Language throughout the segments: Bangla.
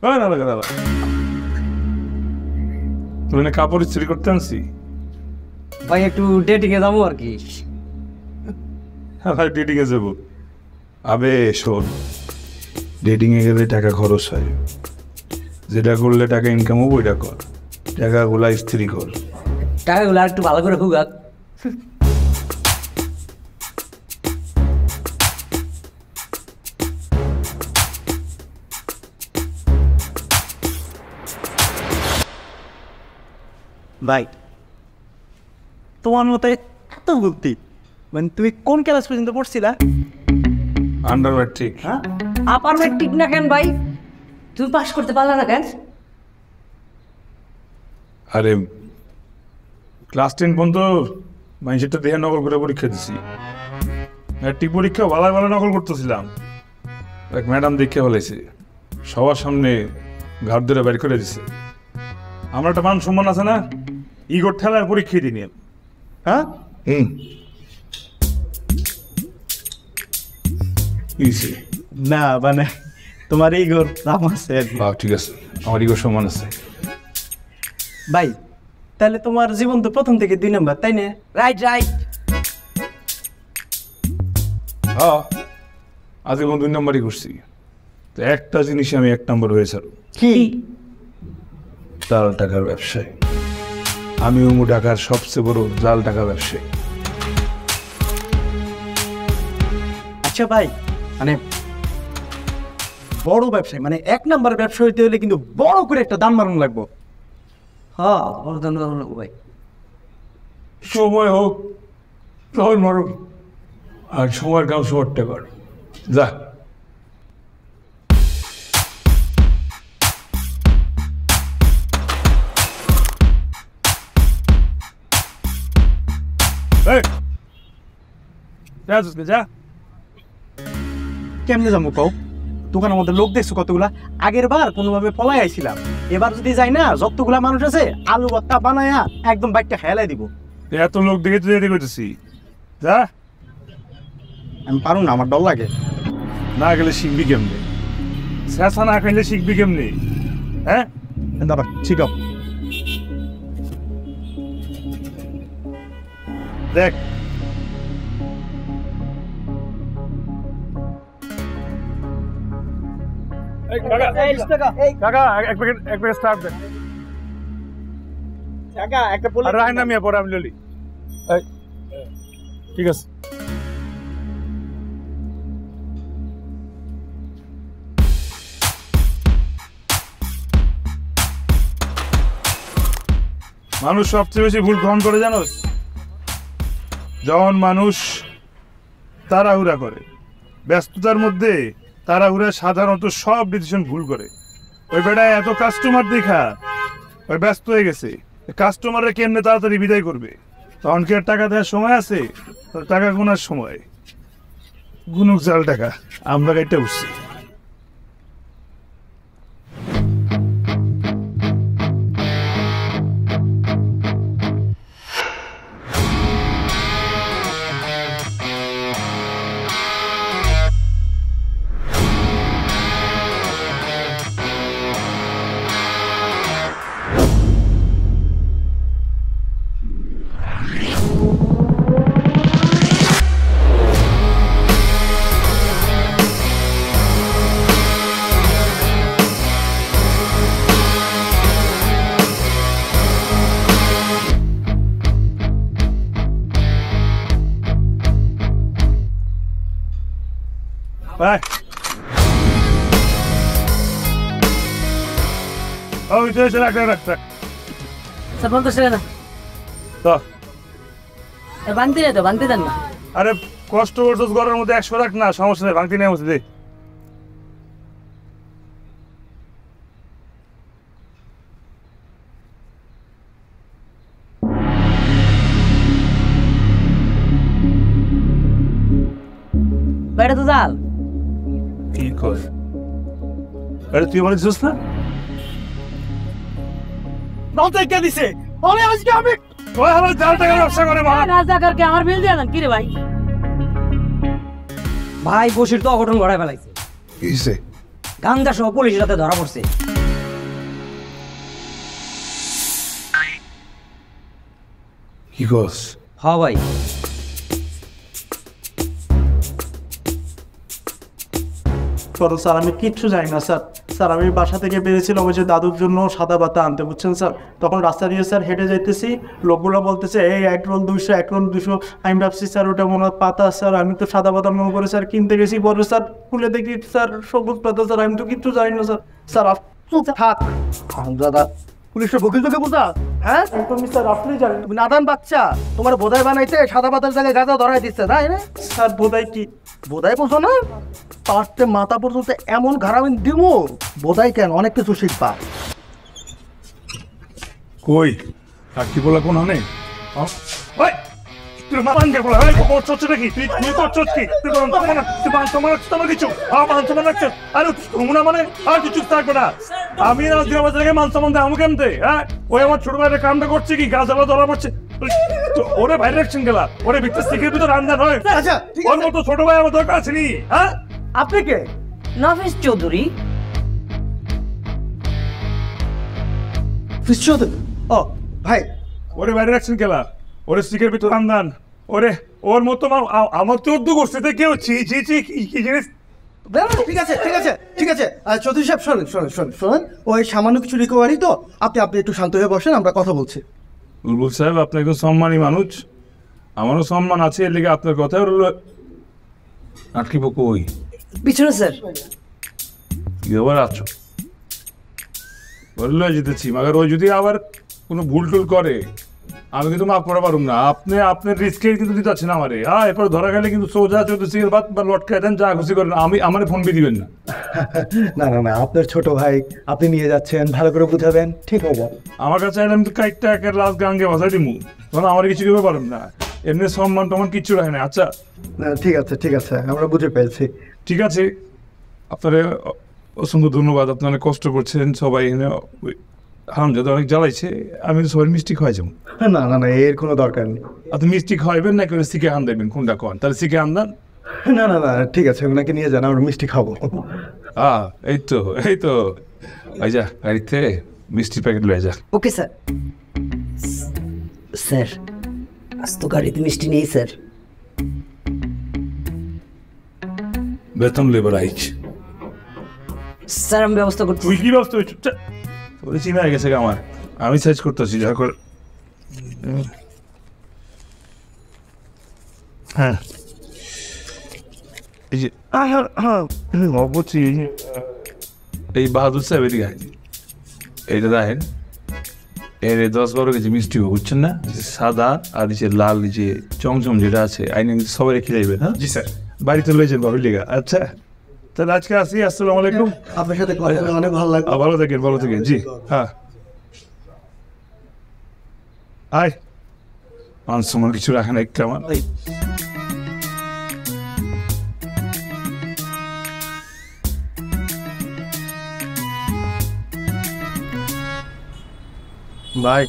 না লাগা দাদা, তুমি না কাপড় ইস্ত্রি করতে আনছি ভাই, একটু ডেটিং এ যাবো আর কি। ভাই ডেটিং এ যাবো? আবে শোন, ডেটিং এ গেলে টাকা খরচ হয়, যেটা করলে টাকা ইনকাম হবো ওইটা কর, টাকাগুলা ইস্ত্রি কর। টাকাগুলো আর একটু ভালো করে খুগাক। ভাই তোমার মতে এত বুদ্ধি, মানে তুমি কোন ক্লাস পর্যন্ত পড়ছিলা? Under matric. হ্যাঁ, আপার ম্যাট্রিক না কেন ভাই? তুমি পাস করতে পারলা না কেন? আরে ক্লাস 10 পর্যন্ত মানুষেরটা দেখে নকল করে পরীক্ষা দিছি, ম্যাট্রিক পরীক্ষা ভালো ভালো নকল করতেছিলাম, এক ম্যাডাম দেখে বলেছে, সবার সামনে ঘাট ধরে বের করে দিছে। আমার একটা মান সম্মান আছে না, ইগোর ঠেলার পরীক্ষা দিই নিয়ে। হ্যাঁ না, মানে তোমার ইগোর দাম আছে। ঠিক আছে, আমার ইগোর সম্মান আছে। ভাই তাহলে তোমার জীবন তো প্রথম থেকে 2 নাম্বার, তাই না? Right right. হ্যাঁ, আজকে 2 নম্বরই করছি, তো একটা জিনিসে আমি 1 নম্বর হয়েছে, কি? জাল টাকার ব্যবসায়। আমি উমু ঢাকার সবচেয়ে বড় জাল টাকা ব্যবসায়ী। আচ্ছা ভাই, মানে বড় ব্যবসায়ী, মানে 1 নাম্বার ব্যবসা হইতে হলে কিন্তু বড় করে একটা দান মারণ লাগবো। হ্যাঁ, ভাই সময় হোক তখন মারো, আর সময়ের কাম সময়টা কর। যা যা। কেমনে যাবো কও? দোকানের মধ্যে লোক দেখছো কতগুলা? আগের বার কোনোভাবে পলাই আইছিলাম, এবার যদি যাই না, যতগুলা মানুষ আছে আলু ভর্তা বানায়া একদম বাইকটা খেয়ালাই দিব। এত লোক দেখে তুই এদিকে করতেছি, যা। আমি পারুম না, আমার ডর লাগে। না গেলে শিখবি কেমনি? শেষা না খাইলে শিখবি কেমনি? হ্যাঁ দাদা শিখাও। দেখ, কাকা এক প্যাকেট স্টার্ট দেন। কাকা একটা বলে আর রাখেন না মিয়া, পরে আমি ললি। ঠিক আছে। মানুষ সবচেয়ে বেশি ভুল গ্রহণ করে জানোস, যখন মানুষ তাড়াহুড়া করে, ব্যস্ততার মধ্যে তাড়াহুড়া সাধারণত সব ডিসিশন ভুল করে। ওই বেটায় এত কাস্টমার দেখা ওই ব্যস্ত হয়ে গেছে, কাস্টমাররা কেমনে তাড়াতাড়ি বিদায় করবে, তখন কি আর টাকা দেওয়ার সময় আছে? টাকা গোনার সময় গুনুক জাল টাকা। আমরা গাড়িটা উঠছি। Bye. Oh, itu saya nak. Sabun tu saya nak. Toh. Banti le, banti dan na. আরে কষ্ট করছিস ঘরের মধ্যে 100 রাখ না, সমস্যা নেই, ভাঙতি নেই মধ্যে দে। বাইরে তো জাল। কি কর? আরে তুই বলে দিছিস না? নতে কে দিছে? ওরে আজকে আমি ওই আমার জাল টাকা ব্যবসা করে মা। রাজা করকে আমার বিল দিয়ে দেন কি রে ভাই? ভাই বসির তো অঘটন ঘটায় ফেলাইছে। কিসে? গান্দা সহ পুলিশের সাথে ধরা পড়ছে। কি কস? হ ভাই। পরে স্যার আমি কিচ্ছু জানি না স্যার। স্যার আমি বাসা থেকে বেরিয়েছিলাম ওই যে দাদুর জন্য সাদা পাতা আনতে, বুঝছেন স্যার। তখন রাস্তা দিয়ে স্যার হেঁটে যাইতেছি, লোকগুলো বলতেছে এই 1 রোল 200, 1 রোল 200। আমি ভাবছি স্যার ওটা মনে হয় পাতা স্যার, আমি তো সাদা পাতা মনে করে স্যার কিনতে গেছি। পরে স্যার খুলে দেখি স্যার সবুজ পাতা স্যার, আমি তো কিচ্ছু জানি না স্যার। স্যার থাক দাদা, পুলিশের বকিল তোকে বোঝা? হ্যাঁ তুমি স্যার আপনি জানেন। তুমি নাদান বাচ্চা, তোমার বোধাই বানাইতে সাদা পাতার জায়গায় গাঁজা ধরাই দিচ্ছে, তাই না? স্যার বোধাই কি? বোধাই বোঝো না? পারতে মাথা পর্যন্ত এমন ঘাড়ামিন দিমু, বোধাই কেন অনেক কিছু শিখবা। কই আর কি বলা কোন হানে? ওই তুই মারান কে বলা? এই কোচ হচ্ছে নাকি? তুই কোচ হচ্ছে কি? তুই কোন তোমার কিছু মান রাখছিস? আরে তোমরা মানে আর কিছু থাকবে না। আমি আজ দিন বাজারে মান সম্মান দেয় আমাকে কেমতে? হ্যাঁ ওই আমার ছোট ভাইয়ের কামটা করছে কি? গাছালা ধরা পড়ছে। ওরে বাইরে রাখছেন গেলা, ওরে ভিতর শিখের ভিতর রান্না নয়। আচ্ছা ওর মতো ছোট ভাই আমার দরকার আছে নি? হ্যাঁ আপনি কে? নাফিস চৌধুরী। ও ভাই, ওরে বাইরে রাখছেন গেলা, ওরে শিখের ভিতর রান্নান। ওরে ওর মতো আমার তো উর্দু করছে কেউ ছি ছি ছি কি জিনিস? ঠিক আছে ঠিক আছে ঠিক আছে। চৌধুরী সাহেব শোনেন শোনেন শোনেন শোনেন, ওই সামান্য কিছু রিকভারি তো, আপনি আপনি একটু শান্ত হয়ে বসেন, আমরা কথা বলছি। বুলবুল সাহেব আপনি একজন সম্মানী মানুষ, আমারও সম্মান আছে, এর লিগে আপনার কথা আটকিব কই? পিছনে স্যার। কি আবার আছো বললো যেতেছি, মাগার ওই যদি আবার কোনো ভুল টুল করে আমি কিন্তু মাফ করা পারুম না। আপনি আপনার রিস্কে কিন্তু দিতে পারছেন আমারে। হ্যাঁ এরপর ধরা গেলে কিন্তু সোজা 14 সিগের বাদ বা লটকায় দেন, যা খুশি করেন। আমার ফোন বি দিবেন না। না না না, আপনার ছোট ভাই, আপনি নিয়ে যাচ্ছেন, ভালো করে বুঝাবেন, ঠিক হয়ে যাবে। আমার কাছে আমি তো কাইটটা একের লাস্ট গাঙ্গে বাসাই দিমু, তখন আমার কিছু করতে পারেন না। এমনি সম্মান টমান কিচ্ছু রাখে না। আচ্ছা ঠিক আছে, আমরা বুঝে পেয়েছি। ঠিক আছে, আপনারা অসংখ্য ধন্যবাদ। আপনি অনেক কষ্ট করছেন সবাই এখানে, হামজাদা অনেক জ্বালাইছে, আমি সবাই মিষ্টি খাওয়াই যাবো। না না না, এর কোনো দরকার নেই। আপনি মিষ্টি খাওয়াইবেন না করে শিখে আন দেবেন, কোনটা কন? তাহলে শিখে আন দেন। না না না, ঠিক আছে, ওনাকে নিয়ে যান, আমরা মিষ্টি খাবো। এই তো এই যা গাড়িতে মিষ্টির প্যাকেট লয়ে যা। Okay sir. স্যার আজ তো গাড়িতে মিষ্টি নেই স্যার। বেতন লেবার আইচ। স্যার আমি ব্যবস্থা করছি। তুই কি ব্যবস্থা হয়েছ? তোরে চিনা হয়ে গেছে আমার, আমি সাইজ করতেছি যা করে। হ্যাঁ এই যে অবশ্যই এই বাহাদুর সাহেব এদিকে এইটা দেখেন, এর 10-12 কেজি মিষ্টি হবে, বুঝছেন না? সাদা আর এই যে লাল যে চমচম যেটা আছে আইনে সবাই রেখে যাইবেন। হ্যাঁ জি স্যার, বাড়িতে লয়েছেন বাবুর লিগা। আচ্ছা তাহলে আজকে আসি, আসসালামু আলাইকুম। আপনার সাথে কথা বলে অনেক ভালো লাগলো। ভালো থাকেন জি। হ্যাঁ আয়, মান সম্মান কিছু রাখেন একটা আমার। ভাই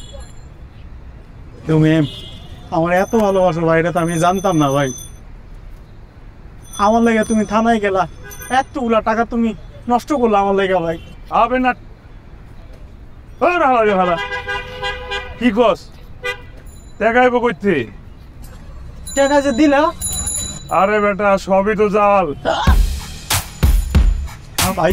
তুমি আমার এত ভালোবাসো ভাই, এটা তো আমি জানতাম না ভাই। আমার লেগে তুমি থানায় গেলা, এতগুলা টাকা তুমি নষ্ট করলা আমার লেগে ভাই। হবে না ভালো কি কস? দেখাইব করতে? টাকা যে দিলা, আরে বেটা সবই তো জাল। ভাই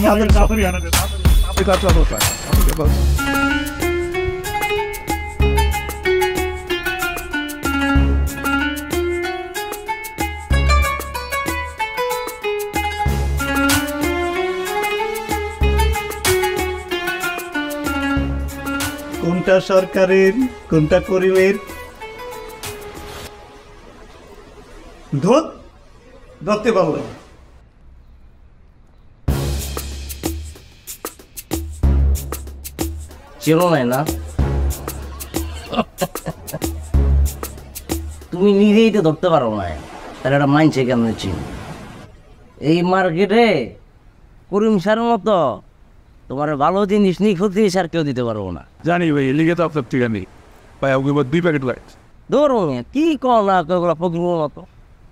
কোনটা সরকারের কোনটা করিমের, ধরতে পারবো না। চেনো নাই না? তুমি নিজেই তো ধরতে পারো না, তাহলে একটা মাইনছে কেমন চিন? এই মার্কেটে করিম সারের মতো তোমার ভালো জিনিস নিয়ে ক্ষতি সার কেউ দিতে পারবো না। জানি ভাই, লিগে তো আপনার ঠিকা নেই ভাই। ওকে 2 প্যাকেট লাইট ধরো কি কো না কেগুলো ফকির মতো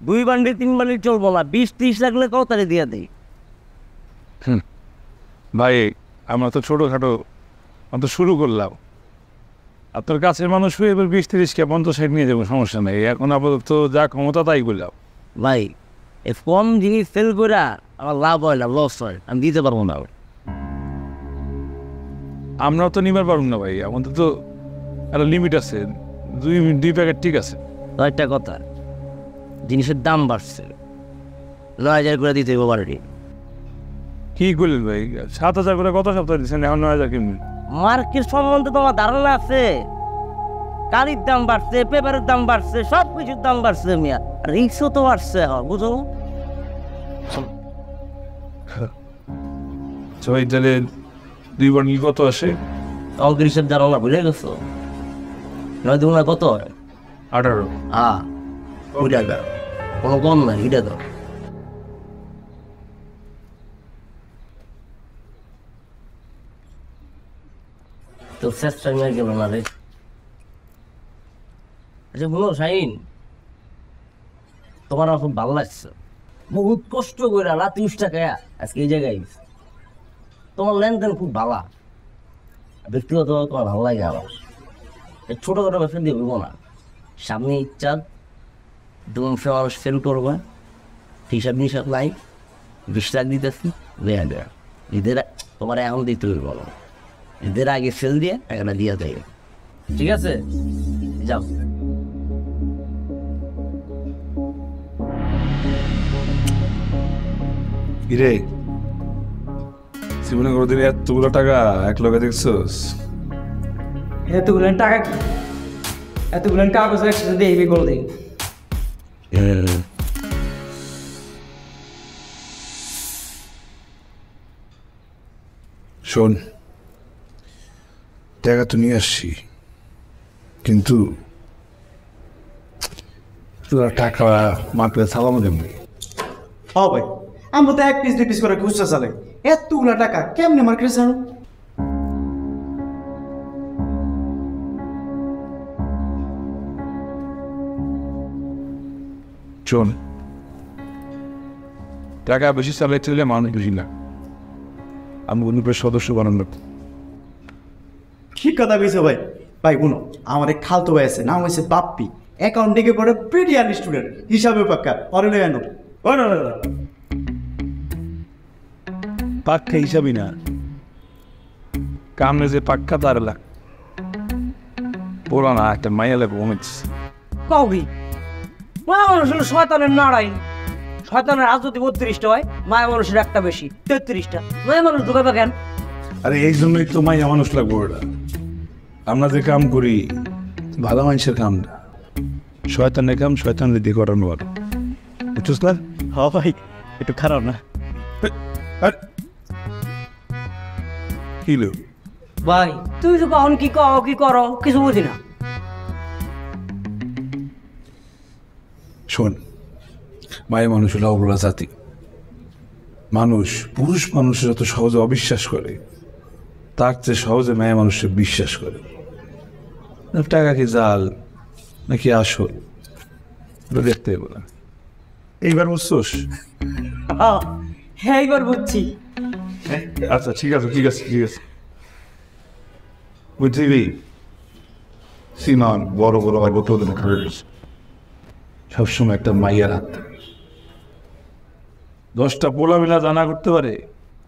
2 বান্ডিল 3 বান্ডিল চলবো না, 20-30 লাগলে কত তারিখ দিয়ে দেই। ভাই আমরা তো ছোটোখাটো তো শুরু করলাম, আপনার কাছের মানুষ হয়ে এবার 20-30 50 60 নিয়ে যাবো, সমস্যা নেই। এখন আপাতত যা ক্ষমতা তাই বললাম। ভাই এই কম জিনিস সেল করে আমার লাভ হয় না, লস হয়, আমি দিতে পারবো না। আমরাও তো নিবার পারব না ভাই, আমাদের তো একটা লিমিট আছে, 2 প্যাকেট ঠিক আছে। তো একটা কথা, জিনিসের দাম বাড়ছে, 9,000 করে দিতে হবে বাড়ি। কি করলেন ভাই, 7,000 করে কত সপ্তাহ দিচ্ছেন, এখন 9,000 কেমনি? মার্কেট সম্বন্ধে তোমার ধারণা আছে? গাড়ির দাম বাড়ছে, পেপারের দাম বাড়ছে, সব কিছুর দাম বাড়ছে মিয়া, রিক্সও তো বাড়ছে, বুঝো? ভাই তাহলে 2 বান্ডিল কত আসে? অঙ্কের হিসেব ধারণা ভুলে গেছো? 9 দুগুণা কত হয়? 18। ওইটা দাও, কোনো কম নাই, এটা দাও। তো চেষ্টা নিয়ে গেল না রে। আচ্ছা বলো শাহিন, তোমার খুব ভালো লাগছে, বহুত কষ্ট করে রাত 30 টাকা আজকে এই জায়গায় তোমার লেনদেন খুব ভালো, ব্যক্তিগত তোমার ভালো লাগে। আমার ছোটখাটো ব্যবসা দিয়ে হইব না, সামনে ইচ্ছা 2 মাসে মানুষ সেল করবে, হিসাব নিসাব নাই, 20 লাখ দিতেছি, ঈদের তোমার এখন দিতে হইব, ঈদের আগে সেল দিয়ে টাকাটা দিয়ে দেয়, ঠিক আছে? যাও। কিরে জীবনে কোনোদিন এতগুলো টাকা এক লগে দেখছোস? এতগুলো টাকা কি, এতগুলো কাগজ একসাথে দেখবি করে দিই। শোন, টাকা তো নিয়ে আসছি, কিন্তু তোরা টাকা মাপে সালাম দেবো। ভাই আমরা তো 1 পিস 2 পিস করে খুচরা চালে, এতগুলা টাকা কেমনে মার্কেটে জানো? শোন, টাকা বেশি চালাইতে হলে মানুষ বেশি না, আমি গ্রুপের সদস্য বানানো। ঠিক কথা কইছো ভাই। ভাই শুনো, আমার এক খালতো ভাই আছে, নাম হয়েছে বাপ্পি, অ্যাকাউন্টিংয়ে পড়ে ব্রিলিয়ান্ট স্টুডেন্ট, হিসাবে পাক্কা, অরে লই আনো। পাক্কা হিসাবই না, কামনে যে পাক্কা তার লাগ পুরানা একটা মাইয়া লাগবে মনেছে। কবি মায়া মানুষের শয়তানের নাড়াই, শয়তানের আজ যদি 32টা হয়, মায়া মানুষের একটা বেশি 33টা, মায়া মানুষ ঢুকাবে কেন? আরে এই জন্যই তো মাইয়া মানুষ লাগবে ওটা। আমরা যে কাম করি ভালো মানুষের কাম না, শয়তানের কাম শয়তানের দিয়ে করানো আর, বুঝছিস না? ভাই একটু খারাপ না কি লো ভাই তুই তো কখন কি কও কি করো কিছু বুঝি না। শোন, মায়ের মানুষ হলো অবলা জাতি। মানুষ, পুরুষ মানুষের যত সহজে অবিশ্বাস করে, তার চেয়ে সহজে মেয়ে মানুষের বিশ্বাস করে। টাকা কি জাল নাকি আসল দেখতে হবে না। এইবার বুঝছোস? হ্যাঁ এইবার বুঝছি। আচ্ছা ঠিক আছে ঠিক আছে ঠিক আছে, বুঝলি সিমান বড় বড় বোতল সবসময় একটা মাইয়ার হাত, 10টা পোলা মিলা জানা করতে পারে,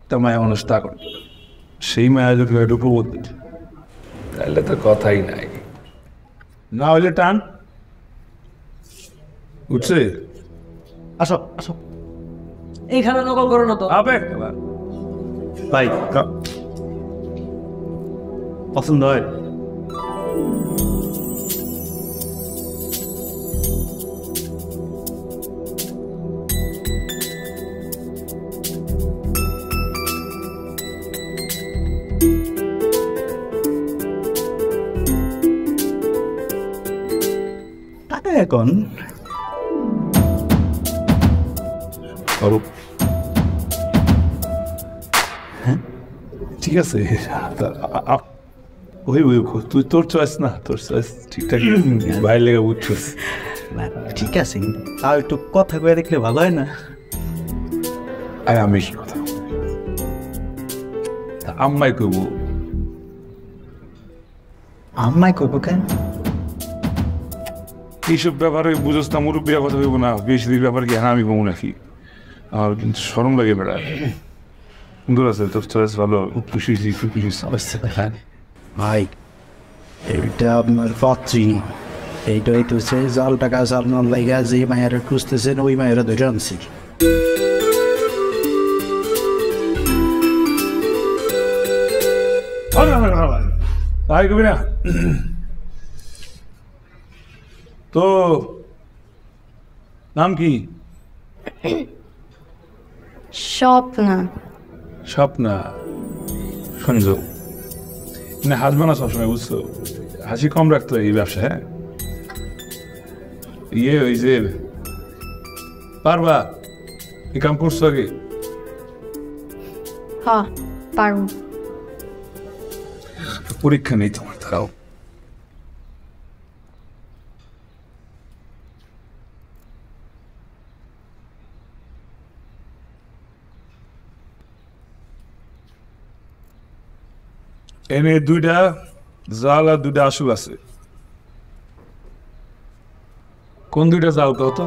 একটা মায়া মানুষ তা করতে পারে। সেই মায়া যদি একটু প্রবোধ তাহলে তো কথাই নাই, না হইলে টান উঠছে। আসো আসো এইখানে নকল করো না তো। আবে ভাই, পছন্দ হয়? টাকা এখন ঠিক আছে, ওই ওই তুই তোর চয়েস না, তোর চয়েস ঠিকঠাক বাইরে লেগে বুঝছিস। ঠিক আছে, তাও একটু কথা কয়ে দেখলে ভালো হয় না? আমি কি কথা আম্মাই কইব। আম্মাই কইব কেন? এইসব ব্যাপারে বুঝোস না, মুরব্বীরা কথা হইব না, বেশি দিন ব্যাপারে কি হ্যাঁ আমি কমু নাকি? আর কিন্তু সরম লাগে বেড়া। সুন্দর আছে তোর চয়েস, ভালো, খুব খুশি হয়েছি, খুব খুশি হয়েছি। ভাই এইটা আপনার পাত্রী, এইটাই তো সে জাল টাকা জাল নাম লাগা যে মায়েরা খুঁজতেছেন ওই মায়েরা ধরে আনছি। তাই কবি না তো নাম কি? স্বপ্না। স্বপ্না। সঞ্জু মানে হাসবে না সবসময়, বুঝছো? হাসি কম রাখতো এই ব্যবসা। হ্যাঁ ওই যে পারবা এই কাম করছো আগে? হ্যাঁ পারবো। পরীক্ষা নেই তোমার, দাঁড়াও। এনে 2টা জাল আর 2টা আসল আছে। কোন 2টা জাল কত?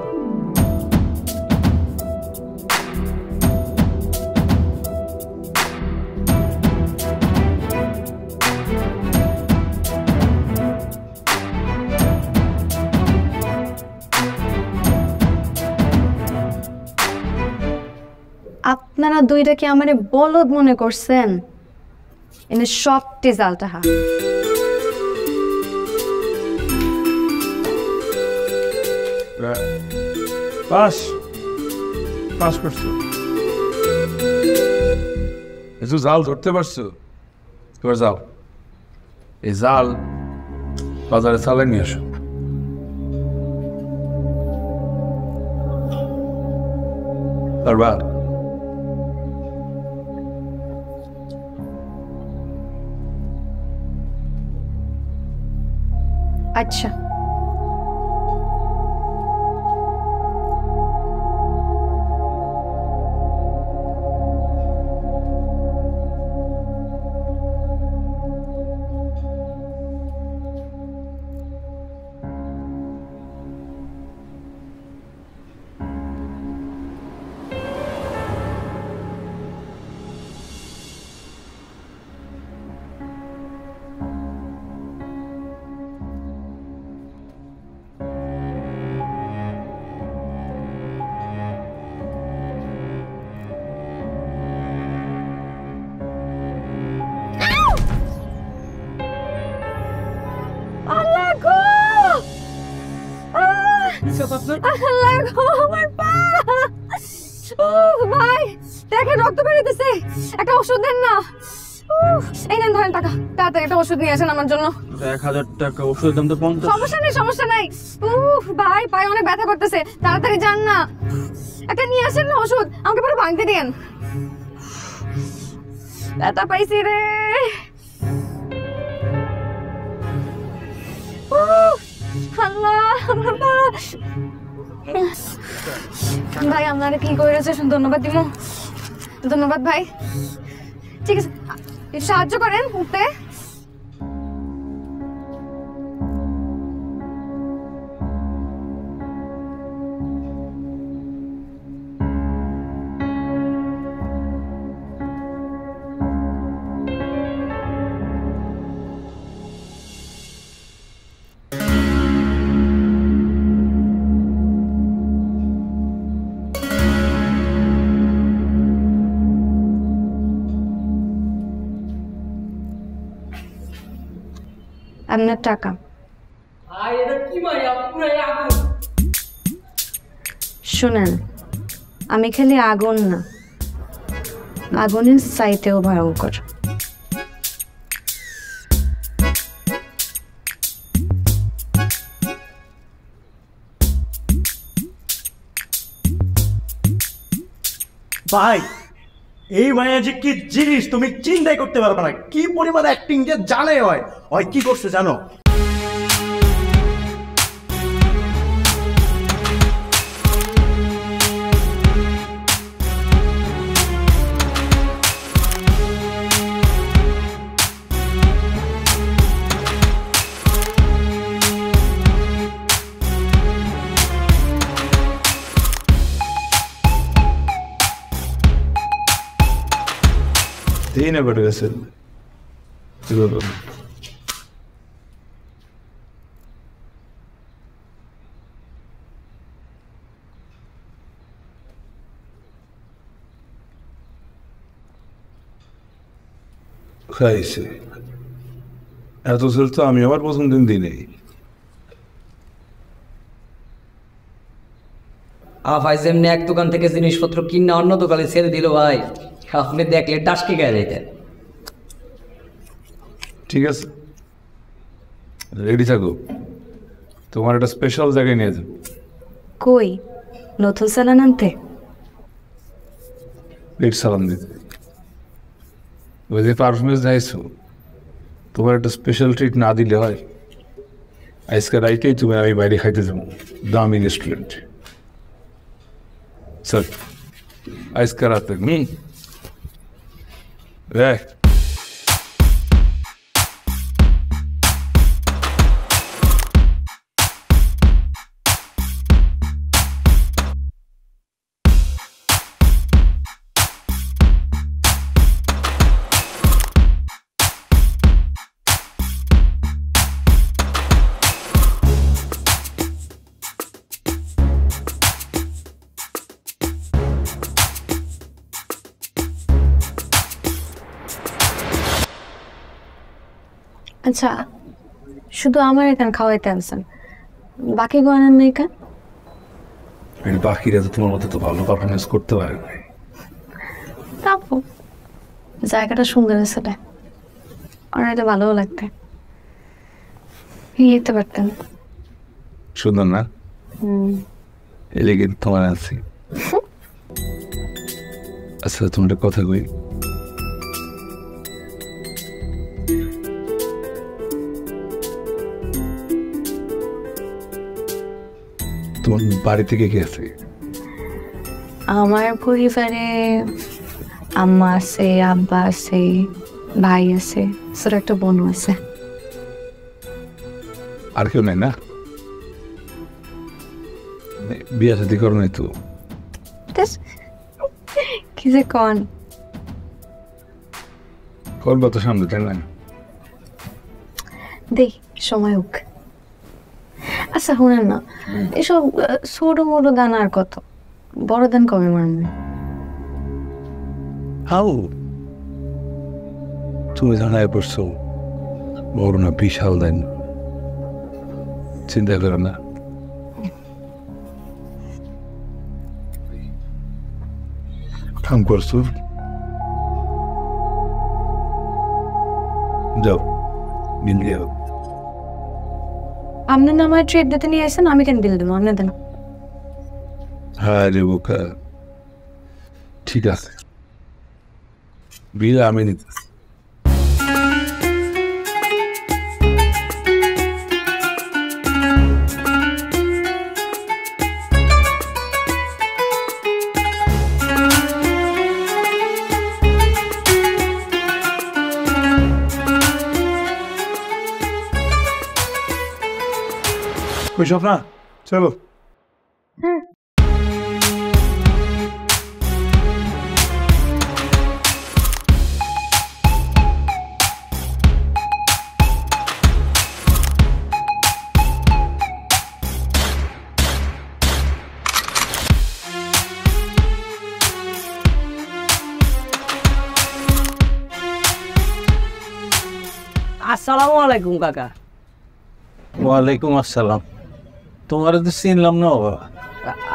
আপনারা দুইটা কি আমারে বলদ মনে করছেন? এনে সবটি জালটা হা। পাস পাস করছো, একটু জাল ধরতে পারছো? এবার যাও এই জাল বাজারে চালাই নিয়ে আসো। পারবা? আচ্ছা ভাই দেখেন রক্ত বেরোতেছে, একটা ওষুধ দেন না। এই নেন ধরেন টাকা, তাড়াতাড়ি একটা ওষুধ নিয়ে আসেন আমার জন্য। 1000 টাকা ওষুধের দাম তো 50। সমস্যা নেই সমস্যা নাই। ভাই পায়ে অনেক ব্যথা করতেছে, তাড়াতাড়ি যান না, একটা নিয়ে আসেন না ওষুধ, আমাকে পুরো ভাঙতে দিন। ব্যথা পাইছি রে। ভাই আপনারা কি করেছে ধন্যবাদ দিব। ধন্যবাদ ভাই, ঠিক আছে সাহায্য করেন উঠতে। আপনার টাকা। শুনেন, আমি খালি আগুন না, আগুনের চাইতেও ভয়ঙ্কর। ভাই এই মায়া যে কি জিনিস তুমি চিন্তাই করতে পারবে না, কি পরিমাণ অ্যাক্টিং যে জানে হয় কি করছে জানো? না বেড়ে গেছে খাইছে এত ছেলে তো আমি আমার পছন্দের দিনে ভাই যেমনি এক দোকান থেকে জিনিসপত্র কিনে অন্য দোকানে ছেড়ে দিল ভাই, আপনি দেখলে টাসকে গায়ে যেতেন। ঠিক আছে, রেডি থাকো, তোমার একটা স্পেশাল জায়গায় নিয়ে যাবো। কই নতুন সালান আনতে? পেট সালাম দিতে। ওই যে পারফরমেন্স যাইছো, তোমার একটা স্পেশাল ট্রিট না দিলে হয়? আজকে রাইতেই তুমি আমি বাইরে খাইতে যাবো দামি রেস্টুরেন্ট। স্যার আজকে রাতে আচ্ছা, শুধু আমার এখানে খাওয়াইতে আনছেন, বাকি গয়নার নেই কেন? বাকিরা তো তোমার মতো তো ভালো পারফরমেন্স করতে পারে না। তারপর জায়গাটা সুন্দর আছে, আর এটা ভালোও লাগতে যেতে পারতেন। সুন্দর না? এলে কিন্তু তোমার আছি। আচ্ছা তোমার একটা কথা কই, তোমার বাড়ি থেকে কে আছে? আমার পরিবারে আম্মা আছে, আব্বা আছে, ভাই আছে, ছোট একটা বোন আছে। আর কেউ নাই না? বিয়া শাদী করো নাই তো? কি যে কন, করবো তো সামনে, তাই না? দেখ সময় হোক। আচ্ছা শুনেন না, এসব ছোট মোটো দান আর কত, বড় দান কবে মারবে? হাউ তুমি জানায় পড়ছো বড় না বিশাল দেন, চিন্তা করো না। কাম করছো, যাও বিল দিয়ে। আপনার না আমার ট্রিট দিতে নিয়ে আসেন, আমি কেন বিল দেবো? আপনি দেন। হ্যাঁ রে বোকা, ঠিক আছে, বিল আমি নিতেছি। কই স্বপ্না, চলো। আসসালামু আলাইকুম কাকা। ওয়ালাইকুম আসসালাম। তোমার তো চিনলাম না বাবা।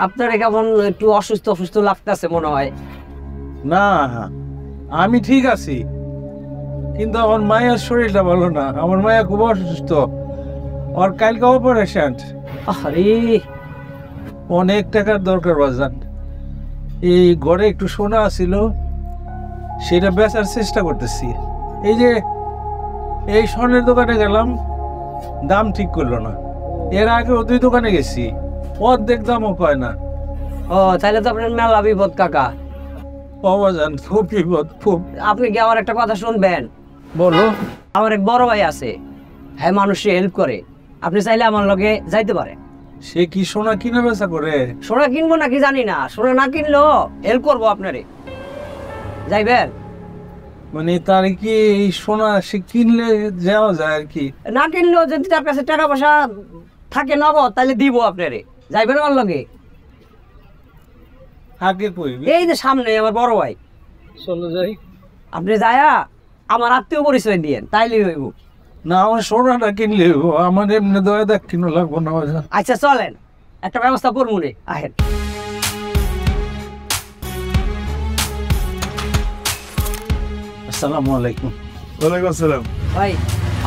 আপনার কেমন একটু অসুস্থ অসুস্থ লাগতেছে মনে হয়। না আমি ঠিক আছি, কিন্তু আমার মায়ের শরীরটা ভালো না। আমার মায়া খুব অসুস্থ, ওর কালকে অপারেশন। আরে অনেক টাকার দরকার বাজান। এই ঘরে একটু সোনা ছিল, সেটা বেচার চেষ্টা করতেছি। এই যে এই স্বর্ণের দোকানে গেলাম, দাম ঠিক করলো না। এর আগে দুই দোকানে গেছি, অর্ধেক দামও কয় না। ও তাহলে তো আপনার মেলা বিপদ কাকা। বাজান খুব বিপদ খুব। আপনি কি আমার একটা কথা শুনবেন? বলো। আমার এক বড় ভাই আছে, হ্যাঁ মানুষের হেল্প করে, আপনি চাইলে আমার লগে যাইতে পারেন। সে কি সোনা কিনা বেচা করে? সোনা কিনবো নাকি জানি না, সোনা না কিনলেও হেল্প করবো আপনারে। যাইবেন? মানে তার কি এই সোনা সে কিনলে যাওয়া যায় আর কি? না কিনলেও যদি তার কাছে টাকা পয়সা থাকে নগদ তাহলে দিব আপনারে। যাইবেন আমার লগে? আগে কইবি এই যে সামনে আমার বড় ভাই, চলো যাই। আপনি যায়া আমার আত্মীয় পরিচয় দিয়েন, তাইলেই হইব। না আমার সোনাটা কিনলে আমার এমনি দয়া দেখ কিনো লাগবো না বাজান। আচ্ছা চলেন, একটা ব্যবস্থা করবো রে, আহেন। আসসালামু আলাইকুম। ওয়ালাইকুম আসসালাম। ভাই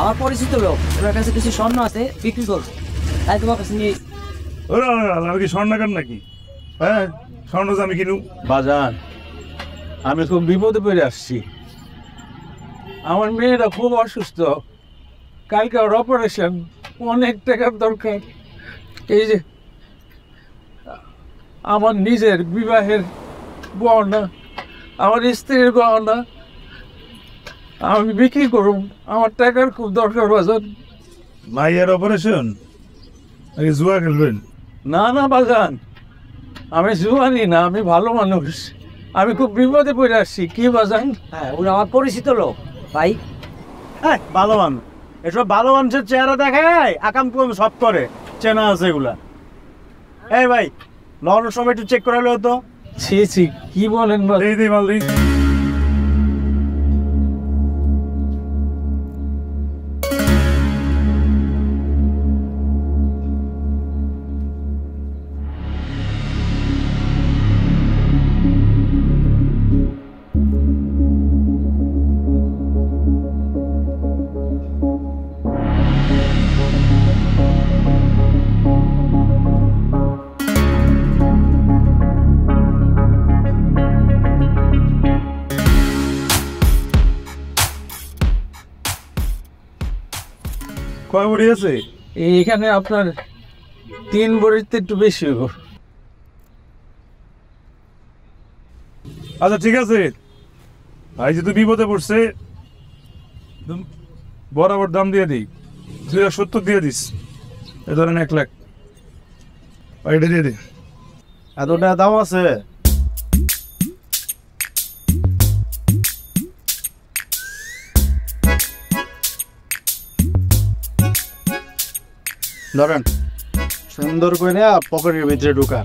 আমার পরিচিত লোক, ওনার কাছে কিছু স্বর্ণ আছে, বিক্রি করবো, তাই তোমার কাছে নিয়ে। ওরা আমি কি স্বর্ণাকার নাকি? হ্যাঁ, স্বর্ণ যে আমি কিনু? বাজান আমি খুব বিপদে পড়ে আসছি। আমার মেয়েরা খুব অসুস্থ, কালকে ওর অপারেশন, অনেক টাকার দরকার। এই যে আমার নিজের বিবাহের গহনা, আমার স্ত্রীর গহনা আমি বিক্রি করুম, আমার টাকার খুব দরকার বাজান। মাইয়ার অপারেশন নাকি জুয়া খেলবেন? না না বাজান, আমি জুয়ানি না, আমি ভালো মানুষ, আমি খুব বিপদে পড়ে আসছি। কি বাজান? হ্যাঁ, উনি আমার পরিচিত লোক ভাই। হ্যাঁ ভালো মানুষ, এসব ভালো মানুষের চেহারা দেখায় আকাম কুম সব করে, চেনা আছে এগুলা। এই ভাই লওয়ার সময় একটু চেক করে হলো তো। ছি ছি, কি বলেন বাজান? এই দে মাল দিই। কয় বড়ি আছে? এইখানে আপনার 3 বড়িতে একটু বেশি হইব। আচ্ছা ঠিক আছে, ভাই যেহেতু বিপদে পড়ছে বরাবর দাম দিয়ে দিই, 270 দিয়ে দিস। এ ধরেন 1 লাখ, এটা দিয়ে দে। এতটা দাম আছে? ধরেন, সুন্দর করে পকেটের ভিতরে ঢুকা।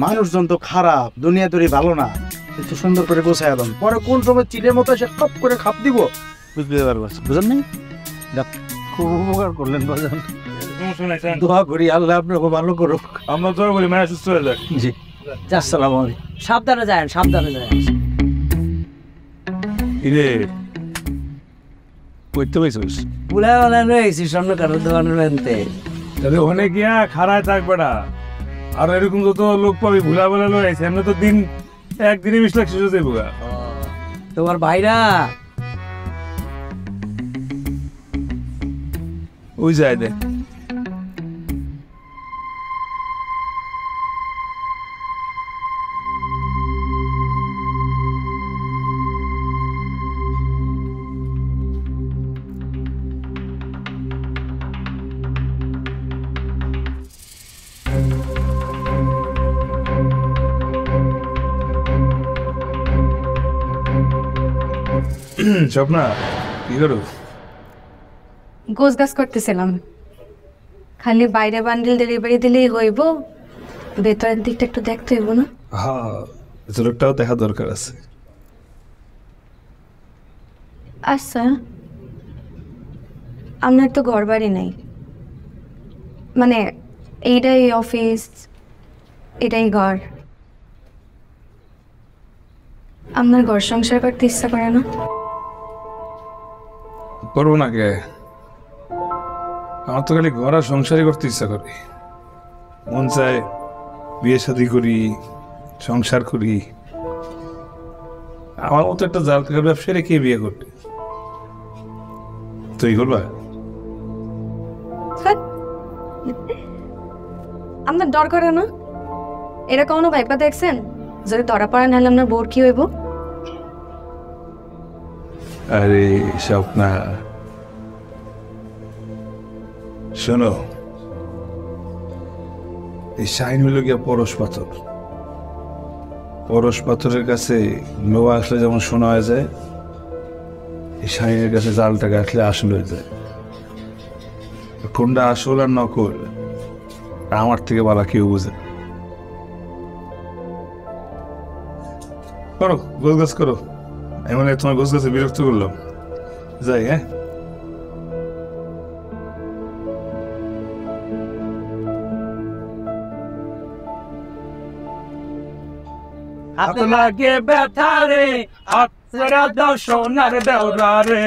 মানুষজন তো খারাপ, দুনিয়া তৈরি ভালো না, একটু সুন্দর করে গোছায় দেন, পরে কোন সময় চিলের মতো এসে টপ করে খাপ দিব, বুঝতে পারবো। বুঝলেন নাই? খুব উপকার করলেন বাজান, সমস্যা নাই, দোয়া করি আল্লাহ আপনাকে ভালো করুক। আমরা দোয়া করি মায়া সুস্থ হয়ে যাক। জি, আসসালামু আলাইকুম। সাবধানে যান, সাবধানে যান। ইরে করতে পাইছিস? বুলা বলা রয়েছি স্বর্ণ কারোর দোকানের বেনতে। তাহলে ওখানে গিয়া খাড়ায় থাকবে না, আর এরকম যত লোক পাবি ভুলা বলে লয়েছে, এমনি তো দিন একদিনে 20 লাখ শেষ হয়ে যাবো। তোমার ভাইরা ওই যায় দেখ। স্বপ্না কি করো? গোছ গাছ করতেছিলাম। খালি বাইরে বান্ডিল ডেলিভারি দিলেই হইব, ভেতরের দিকটা একটু দেখতে হইব না? হ্যাঁ, লোকটাও দেখা দরকার আছে। আচ্ছা, আপনার তো ঘর বাড়ি নাই, মানে এইটাই অফিস, এটাই ঘর, আপনার ঘর সংসার করতে ইচ্ছা করে না? করবো না কে? আমার তো খালি ঘর আর সংসারই করতে ইচ্ছা করে। মন চায় বিয়ে শাদী করি, সংসার করি। আমার মতো একটা জাল টাকার ব্যবসায়ী কে বিয়ে করবে? তুই করবা? আপনার ডর করে না? এরা কোনো ভাইপা দেখছেন? যদি ধরা পড়া নাহলে আপনার বোর কি হইব? আরে স্বপ্না শোনো, এই শাইন হইল গিয়া পরশ পাথর। পরশ পাথরের কাছে লোহা আসলে যেমন সোনা হয়ে যায়, এই শাহিনের কাছে জালটা গাঁথলে আসল হয়ে যায়। কোনটা আসল আর নকল আমার থেকে বলা কেউ বুঝে না। করো গোছ গাছ করো, এমন তোমার গোছ গাছে বিরক্ত করলাম, যাই। হ্যাঁ হাত লাগে ব্যথা রে, হাত ছেড়া দাও সোনার দেওরা রে।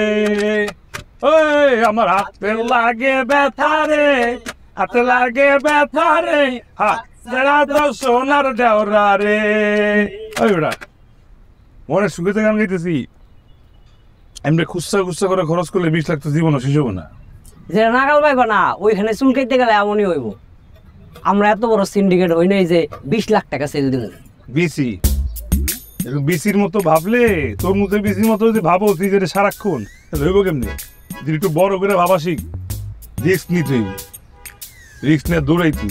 ওই আমার হাতে লাগে ব্যথা রে, হাত লাগে ব্যথা রে, হাত ছেড়া দাও সোনার দেওরা রে। ওই বেটা মনে সুখেতে গান গাইতেছি, এমনি খুচরা খুচরা করে খরচ করলে 20 লাখ তো জীবনও শেষ হবো না। যে নাগাল পাইবা না, ওইখানে চুলকাইতে গেলে এমনই হইব। আমরা এত বড় সিন্ডিকেট হই নাই যে 20 লাখ টাকা সেল দিব। বিসি এরকম বিসির মতো ভাবলে, তোর মধ্যে বিসির মতো যদি ভাবো তুই যেটা সারাক্ষণ, তাহলে হইব কেমনি? যদি একটু বড় করে ভাবা শিখ, রিস্ক নিতে হইব, রিস্ক নিয়ে দৌড়াইতি।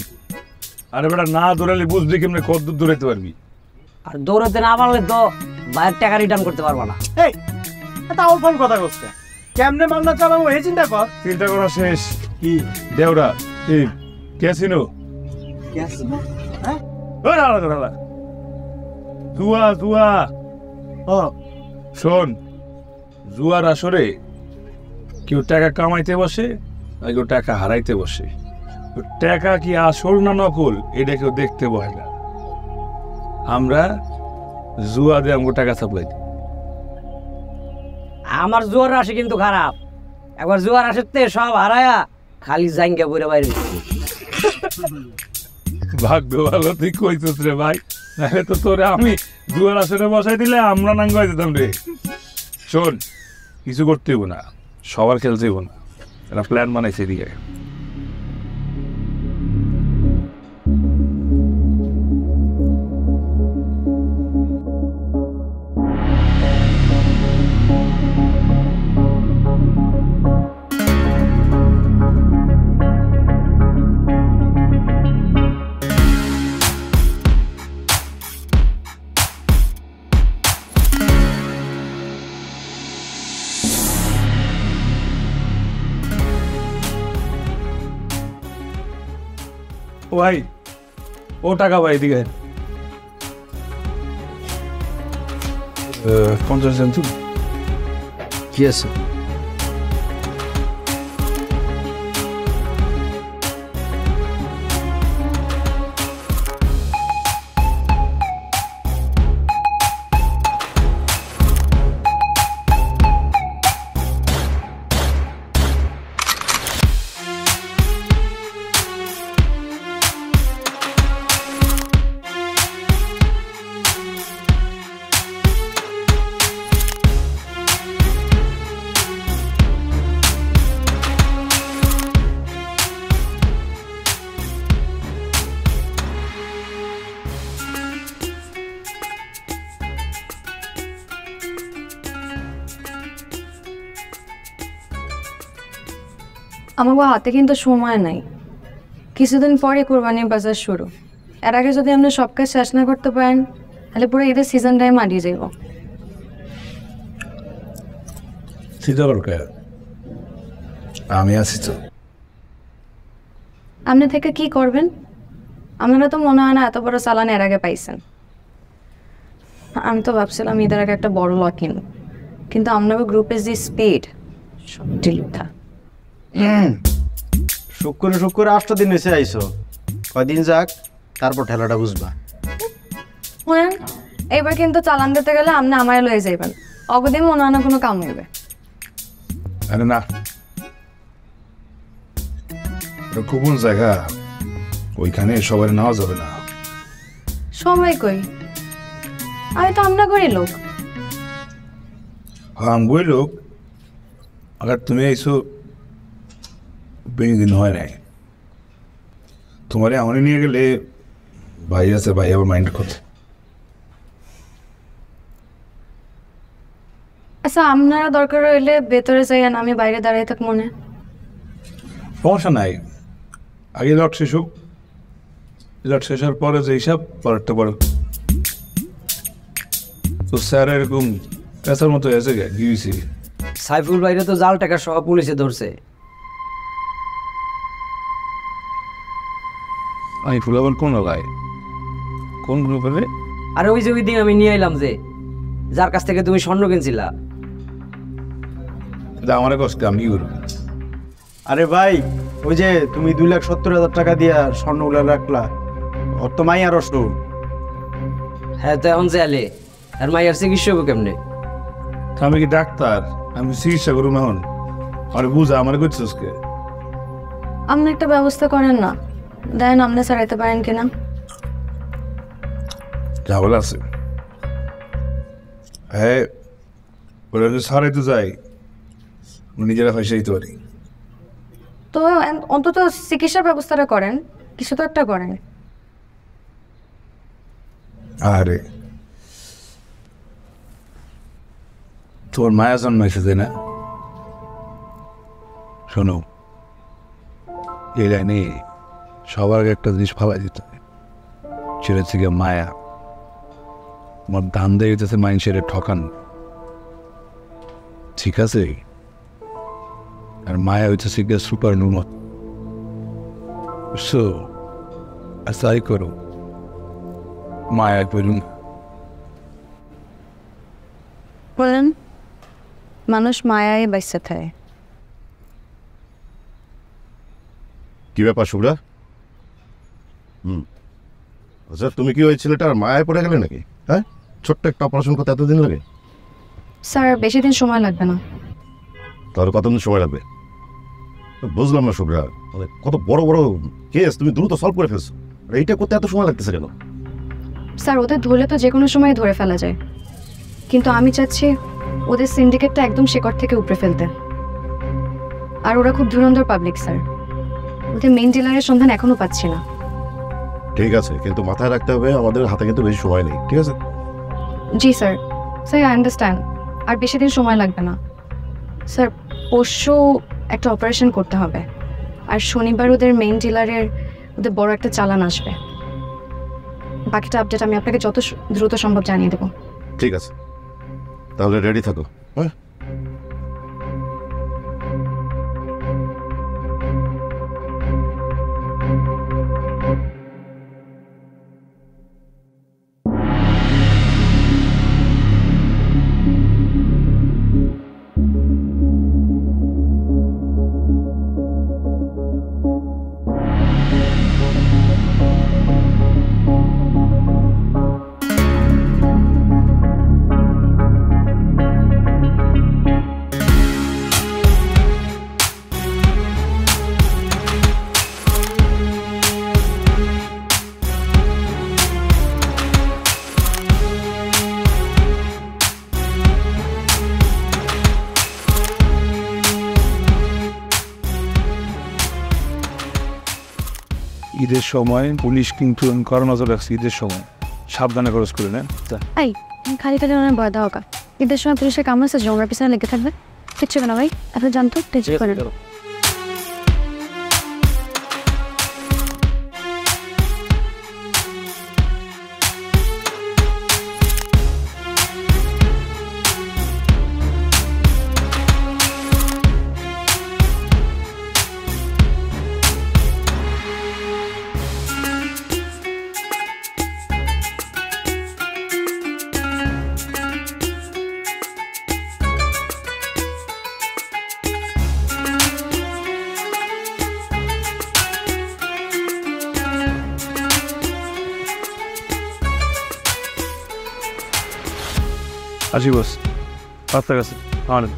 আরে বেটা না দৌড়ালে বুঝবি কেমনি কত দূর দৌড়াইতে পারবি। আর দৌড়াতে না পারলে তো বাইরের টাকা রিটার্ন করতে পারবা না। এই তাও ফোন কথা করছে, কেমনে মামলা চালাবো এই চিন্তা কর। চিন্তা করা শেষ। কি দেওরা এই ক্যাসিনো, হ্যাঁ জুয়া জুয়া। ও শোন, জুয়ার আসরে কেউ টাকা কামাইতে বসে আর কেউ টাকা হারাইতে বসে। টাকা কি আসল না নকল এটা কেউ দেখতে বসে না। আমরা জুয়া দিয়ে আমাকে টাকা সাপ্লাই দিই। আমার জোয়ার রাশি কিন্তু খারাপ, একবার জোয়ার আসতে সব হারায়া খালি জাঙ্গা পরে বাইরে। ভাগ্য ভালো তুই কইছিস রে ভাই, নাহলে তো তোরে আমি জুয়ার আসরে বসাই দিলে আমরা নাঙ্গাই দিতাম রে। শোন, কিছু করতে হইব না, সবার খেলতে হইব না, একটা প্ল্যান বানাইছে এদিকে। ও ভাই, ও টাকা ভাই এদিকে 50 জন। তুই কি আছে? আমার হাতে কিন্তু সময় নাই, কিছুদিন পরে কোরবানির বাজার শুরু। এর আগে যদি আপনি সব কাজ শেষ না করতে পারেন তাহলে পুরো ঈদের সিজনটাই মারিয়ে যাইব। আমি আছি তো। আপনি থেকে কি করবেন? আপনারা তো মনে হয় না এত বড় চালান এর আগে পাইছেন। আমি তো ভাবছিলাম ঈদের আগে একটা বড় লট কিনব, কিন্তু আপনার গ্রুপের যে স্পিড সবটি লিখা। শুক্র 8 দিন এসে আইসো, কয়দিন যাক তারপর ঠেলাটা বুঝবা। শুনেন, এবার কিন্তু চালান দিতে গেলে আপনি আমায় লয়ে যাইবেন, অগদিন মনে হয় না কোনো কাম নেবে। আরে না, কোন জায়গা, ওইখানে সবাই নেওয়া যাবে না। সবাই কই? আমি তো আমরা করি লোক। হ্যাঁ আমি বই লোক, আবার তুমি এইসো বেশি দিন হয় নাই। তোমারে আমারে নিয়ে গেলে ভাই আছে, ভাই আবার মাইন্ড করতে। আচ্ছা, আপনারা দরকার হইলে ভেতরে যাইয়েন, আমি বাইরে দাঁড়িয়ে থাক মনে। সমস্যা নাই, আগে লট শেষ হোক, লট শেষ হওয়ার পরে যে হিসাব পরেরটা পড়ো। তো স্যার এরকম পেশার মতো এসে গিয়েছি, সাইফুল ভাইরে তো জাল টাকা সহ পুলিশে ধরছে। আমি ফুল আবার কোন গায়ে কোন গ্রুপে রে? আরে ওই যে ওই দিন আমি নিয়ে এলাম যে, যার কাছ থেকে তুমি স্বর্ণ কিনছিলা। আমার কষ্ট আমি কি করবো? আরে ভাই, ওই যে তুমি 2,70,000 টাকা দিয়া স্বর্ণগুলা রাখলা, ওর তো মাই আর অষ্ট। হ্যাঁ, তো এখন জেলে আর মাইয়ার চিকিৎসা হবে কেমনে? আমি কি ডাক্তার? আমি চিকিৎসা করুম এখন? আরে বুঝা আমার করছিস কে? আপনি একটা ব্যবস্থা করেন না, দেন আপনি সারাইতে পারেন কিনা। ঝামেলা আছে। হ্যাঁ, ওরা যদি সারাইতে যাই নিজেরা পয়সা দিতে পারি। তো অন্তত চিকিৎসার ব্যবস্থাটা করেন, কিছু তো একটা করেন। আরে তোর মায়া জন্মাইছে তাই না? শোনো, এই লাইনে সবার আগে একটা জিনিস ফালাই দিতে হবে, সেটা হচ্ছে গিয়ে মায়া। আমার ধান দিয়ে যেতেছে মানুষের ঠকান, ঠিক আছে? আর মায়া হইতেছে গিয়ে সুপার নুমত। বুঝছো? আর তাই করো, মায়া করুন। বলেন, মানুষ মায়ায় বাইসে থাকে। কি ব্যাপার শুভ্রা? আচ্ছা, তুমি কি ওই ছেলেটার মায়ায় পড়ে গেলে নাকি? হ্যাঁ, ছোট্ট একটা অপারেশন করতে এতদিন লাগে? স্যার, বেশি দিন সময় লাগবে না। তাহলে কতদিন সময় লাগবে? বুঝলাম না শুভ্রা, মানে কত বড় বড় কেস তুমি দ্রুত সলভ করে ফেলছো, আর এইটা করতে এত সময় লাগতেছে কেন? স্যার, ওদের ধরলে তো যে কোনো সময় ধরে ফেলা যায়, কিন্তু আমি চাচ্ছি ওদের সিন্ডিকেটটা একদম শেকড় থেকে উপড়ে ফেলতে। আর ওরা খুব ধুরন্ধর পাবলিক স্যার, ওদের মেইন ডিলারের সন্ধান এখনো পাচ্ছি না। ঠিক আছে, কিন্তু মাথায় রাখতে হবে আমাদের হাতে কিন্তু বেশি সময় নেই, ঠিক আছে? জি স্যার, স্যার আই আন্ডারস্ট্যান্ড, আর বেশি দিন সময় লাগবে না স্যার। পরশু একটা অপারেশন করতে হবে, আর শনিবার ওদের মেইন ডিলারের ওদের বড় একটা চালান আসবে। বাকিটা আপডেট আমি আপনাকে যত দ্রুত সম্ভব জানিয়ে দেবো। ঠিক আছে, তাহলে রেডি থাকো। হ্যাঁ, ঈদের সময় পুলিশ কিন্তু কড়া নজর রাখছে। ঈদের সময় সাবধানে খরচ করে নেন। এই খালি খালি অনেক ভয় দাও কা, ঈদের সময় পুলিশের কাম আছে, জঙ্গলার পিছনে লেগে থাকবে। কিচ্ছু কেন ভাই, এখন জানতো টেনশন করে না। আসি বস, রাস্তার কাছে আনেন।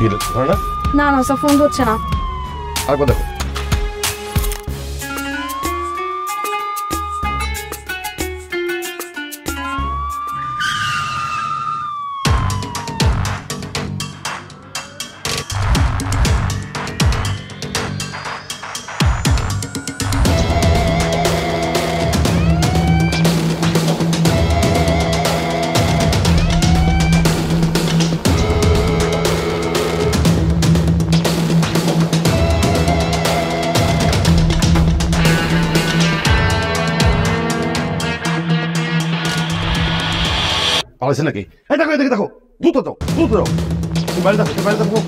কি হলো, না না না স্যার, ফোন ধরছে না। আরেকবার দেখো। পালাইছে নাকি? এই দেখো, এদিকে দেখো, দ্রুত যাও, দ্রুত যাও। তুমি বাইরে দেখো, তুমি বাইরে দেখো।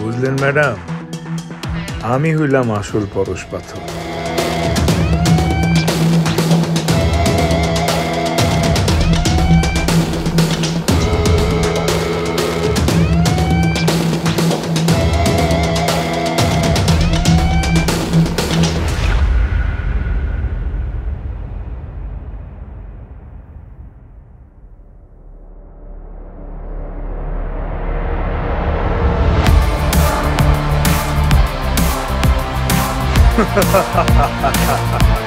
বুঝলেন ম্যাডাম, আমি হইলাম আসল পরশ পাথর। ha ha ha ha ha